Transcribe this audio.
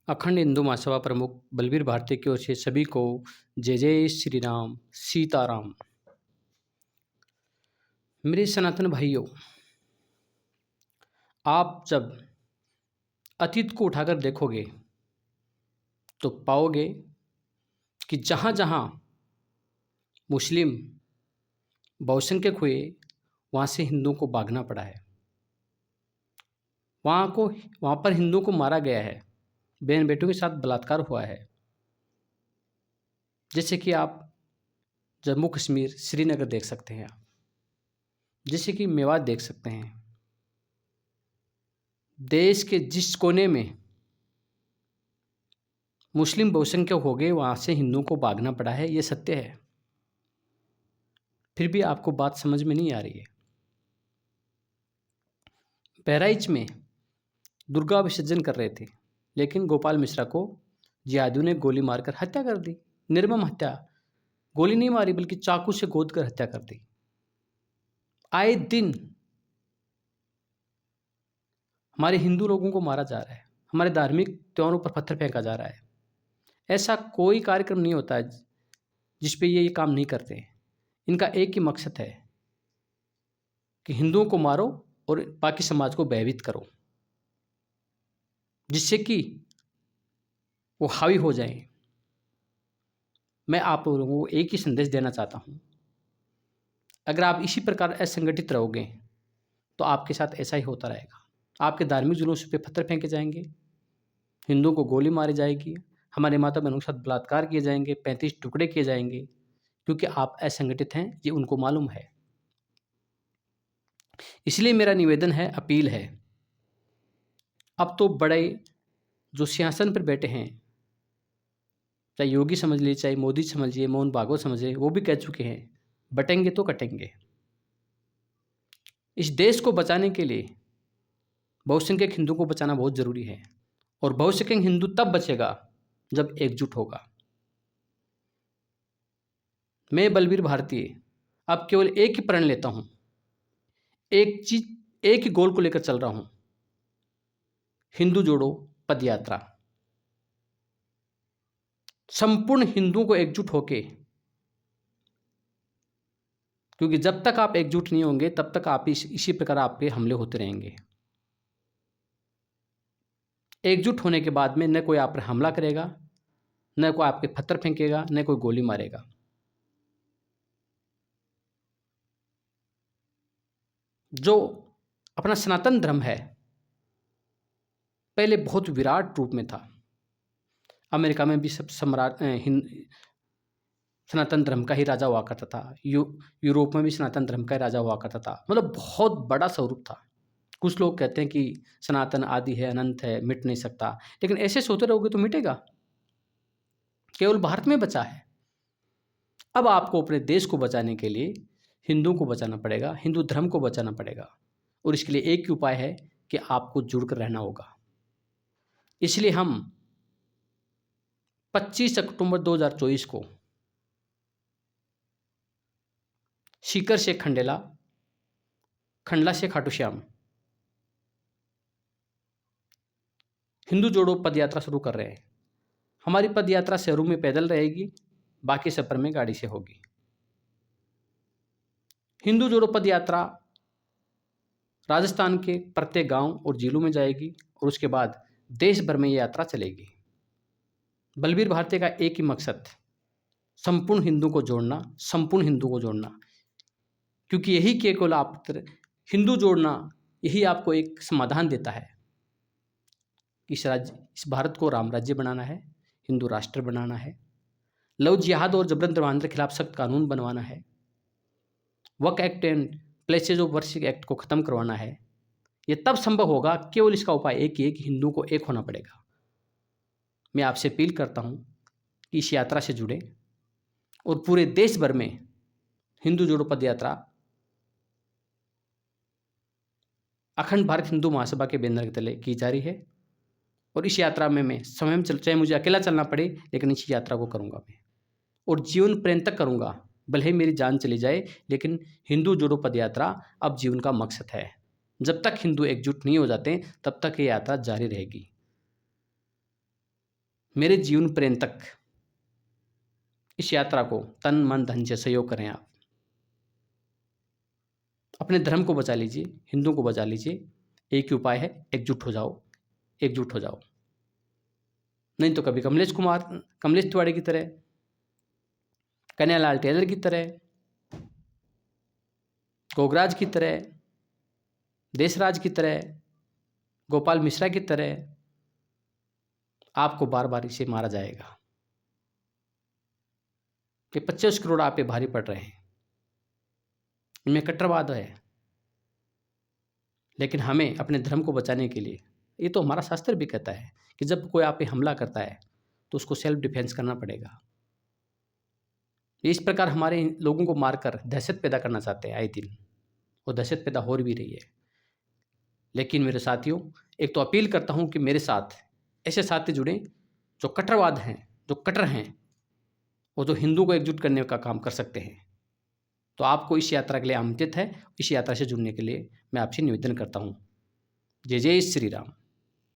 अखंड हिंदू महासभा प्रमुख बलबीर भारती की ओर से सभी को जय जय श्री राम सीताराम। मेरे सनातन भाइयों, आप जब अतीत को उठाकर देखोगे तो पाओगे कि जहाँ जहाँ मुस्लिम बहुसंख्यक हुए वहाँ से हिंदुओं को भागना पड़ा है। वहाँ पर हिंदुओं को मारा गया है, बहन बेटों के साथ बलात्कार हुआ है। जैसे कि आप जम्मू कश्मीर श्रीनगर देख सकते हैं, आप जैसे कि मेवात देख सकते हैं। देश के जिस कोने में मुस्लिम बहुसंख्यक हो गए वहाँ से हिंदुओं को भागना पड़ा है, ये सत्य है। फिर भी आपको बात समझ में नहीं आ रही है। बहराइच में दुर्गा विसर्जन कर रहे थे, लेकिन गोपाल मिश्रा को जिहादियों ने गोली मारकर हत्या कर दी। निर्मम हत्या, गोली नहीं मारी बल्कि चाकू से गोद कर हत्या कर दी। आए दिन हमारे हिंदू लोगों को मारा जा रहा है, हमारे धार्मिक त्योहारों पर पत्थर फेंका जा रहा है। ऐसा कोई कार्यक्रम नहीं होता है जिस पे ये काम नहीं करते। इनका एक ही मकसद है कि हिंदुओं को मारो और बाकी समाज को भयभीत करो, जिससे कि वो हावी हो जाएं। मैं आप लोगों को एक ही संदेश देना चाहता हूँ, अगर आप इसी प्रकार असंगठित रहोगे तो आपके साथ ऐसा ही होता रहेगा। आपके धार्मिक जुलूस पे पत्थर फेंके जाएंगे, हिंदुओं को गोली मारी जाएगी, हमारे माता बहनों के साथ बलात्कार किए जाएंगे, 35 टुकड़े किए जाएंगे, क्योंकि आप असंगठित हैं, ये उनको मालूम है। इसलिए मेरा निवेदन है, अपील है, अब तो बड़े जो सिंहासन पर बैठे हैं, चाहे योगी समझ लीजिए, चाहे मोदी समझ लीजिए, मोहन भागवत समझ लीजिए, वो भी कह चुके हैं बटेंगे तो कटेंगे। इस देश को बचाने के लिए बहुसंख्यक हिंदू को बचाना बहुत जरूरी है, और बहुसंख्यक हिंदू तब बचेगा जब एकजुट होगा। मैं बलबीर भारती अब केवल एक ही प्रण लेता हूं, एक ही गोल को लेकर चल रहा हूं, हिंदू जोड़ो पद यात्रा। संपूर्ण हिंदुओं को एकजुट होके, क्योंकि जब तक आप एकजुट नहीं होंगे तब तक आप इसी प्रकार आपके हमले होते रहेंगे। एकजुट होने के बाद में न कोई आप पर हमला करेगा, न कोई आपके पत्थर फेंकेगा, न कोई गोली मारेगा। जो अपना सनातन धर्म है, पहले बहुत विराट रूप में था। अमेरिका में भी सब सम्राट सनातन धर्म का ही राजा हुआ करता था। यूरोप में भी सनातन धर्म का ही राजा हुआ करता था। मतलब बहुत बड़ा स्वरूप था। कुछ लोग कहते हैं कि सनातन आदि है, अनंत है, मिट नहीं सकता, लेकिन ऐसे सोते रहोगे तो मिटेगा। केवल भारत में बचा है। अब आपको अपने देश को बचाने के लिए हिंदुओं को बचाना पड़ेगा, हिंदू धर्म को बचाना पड़ेगा, और इसके लिए एक ही उपाय है कि आपको जुड़कर रहना होगा। इसलिए हम 25 अक्टूबर 2024 को सीकर से खंडेला, खंडला से खाटू श्याम हिंदू जोड़ो पद यात्रा शुरू कर रहे हैं। हमारी पद यात्रा शहरों में पैदल रहेगी, बाकी सफर में गाड़ी से होगी। हिंदू जोड़ो पद यात्रा राजस्थान के प्रत्येक गांव और जिलों में जाएगी, और उसके बाद देश भर में यह यात्रा चलेगी। बलबीर भारती का एक ही मकसद, संपूर्ण हिंदू को जोड़ना, संपूर्ण हिंदू को जोड़ना, क्योंकि यही केवल आप हिंदू जोड़ना, यही आपको एक समाधान देता है। इस भारत को राम राज्य बनाना है, हिंदू राष्ट्र बनाना है, लव जिहाद और जबरन मारने के खिलाफ सख्त कानून बनवाना है, Waqf act and places of worship act को खत्म करवाना है। यह तब संभव होगा, केवल इसका उपाय एक ही है कि हिंदू को एक होना पड़ेगा। मैं आपसे अपील करता हूं कि इस यात्रा से जुड़े, और पूरे देश भर में हिंदू जोड़ो पद यात्रा अखंड भारत हिंदू महासभा के बैनर के तले की जा रही है। और इस यात्रा में मैं स्वयं चाहे मुझे अकेला चलना पड़े, लेकिन इस यात्रा को करूंगा मैं, और जीवन पर्यंत तक करूंगा। भले ही मेरी जान चली जाए, लेकिन हिंदू जोड़ो पद यात्रा अब जीवन का मकसद है। जब तक हिंदू एकजुट नहीं हो जाते तब तक ये यात्रा जारी रहेगी। मेरे जीवन पर्यंत इस यात्रा को तन मन धन से सहयोग करें आप। अपने धर्म को बचा लीजिए, हिंदुओं को बचा लीजिए। एक ही उपाय है, एकजुट हो जाओ, एकजुट हो जाओ। नहीं तो कभी कमलेश तिवारी की तरह, कन्हैयालाल टेलर की तरह, गोगराज की तरह, देशराज की तरह, गोपाल मिश्रा की तरह आपको बार बार इसे मारा जाएगा कि 25 करोड़ आप पे भारी पड़ रहे हैं। इनमें कट्टरवाद है, लेकिन हमें अपने धर्म को बचाने के लिए, ये तो हमारा शास्त्र भी कहता है कि जब कोई आप पे हमला करता है तो उसको सेल्फ डिफेंस करना पड़ेगा। इस प्रकार हमारे लोगों को मारकर दहशत पैदा करना चाहते हैं आए दिन, और दहशत पैदा हो भी रही है। लेकिन मेरे साथियों, एक तो अपील करता हूं कि मेरे साथ ऐसे साथी जुड़ें जो कट्टरवाद हैं, जो कट्टर हैं, और जो हिंदू को एकजुट करने का काम कर सकते हैं। तो आपको इस यात्रा के लिए आमंत्रित है। इस यात्रा से जुड़ने के लिए मैं आपसे निवेदन करता हूँ। जय जय श्री राम।